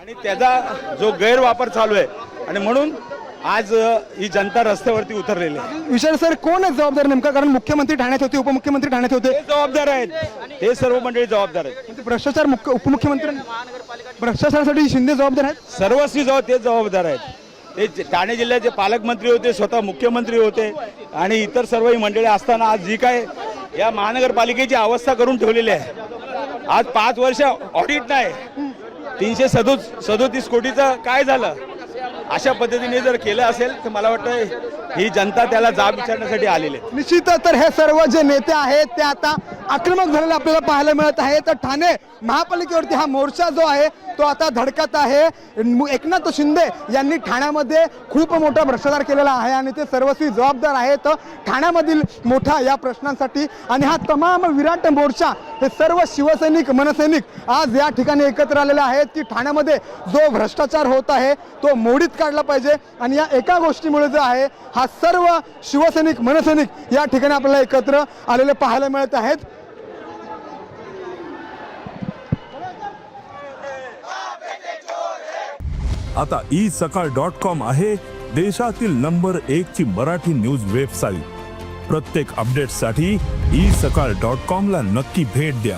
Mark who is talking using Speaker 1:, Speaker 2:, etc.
Speaker 1: आणि त्याचा जो गैरवापर चालू आहे आणि म्हणून आज ही जनता रस्त्यावरती उतरलेली आहे.
Speaker 2: विचार सर कोण आहे जबाबदार नेमका, कारण मुख्यमंत्री ठाण्यात होते, उपमुख्यमंत्री ठाण्यात होते,
Speaker 1: ते जबाबदार आहेत, ते सर्व मंडळी जबाबदार आहेत.
Speaker 2: म्हणजे भ्रष्टाचार उपमुख्यमंत्री भ्रष्टाचारासाठी शिंदे जबाबदार आहेत.
Speaker 1: सर्वस्वी ते जबाबदार आहेत. ते ठाणे जिल्ह्याचे पालकमंत्री होते, स्वतः मुख्यमंत्री होते आणि इतर सर्वही मंडळी असताना आज जी काय या महानगरपालिकेची अवस्था करून ठेवलेली आहे. आज 5 वर्ष ऑडिट नाही, 337 कोटीचं काय झालं, अशा पद्धतीने जर केलं असेल तर मला वाटतं ही जनता त्याला जाब विचारण्यासाठी आलेली आहे.
Speaker 2: निश्चितच तर हे सर्व जे नेते आहेत ते आता आक्रमक झालेले आपल्याला पाहायला मिळत आहे. तर ठाणे महापालिकेवरती हा मोर्चा जो आहे तो आता धडकत आहे. एकनाथ शिंदे यांनी ठाण्यामध्ये खूप मोठा भ्रष्टाचार केलेला आहे आणि ते सर्वस्वी जबाबदार आहेत ठाण्यामधील मोठ्या या प्रश्नांसाठी. आणि हा तमाम विराट मोर्चा हे सर्व शिवसैनिक मनसैनिक आज या ठिकाणी एकत्र आलेले आहेत की ठाण्यामध्ये जो भ्रष्टाचार होत आहे तो मोडीत काढला पाहिजे. आणि या एका गोष्टीमुळे जो आहे हा सर्व शिवसैनिक मनसैनिक या ठिकाणी आपल्याला एकत्र आलेले पाहायला मिळत आहेत.
Speaker 3: आता isakal.com आहे देशातील नंबर 1 ची मराठी न्यूज वेबसाईट. प्रत्येक अपडेटसाठी isakal.com ला नक्की भेट द्या.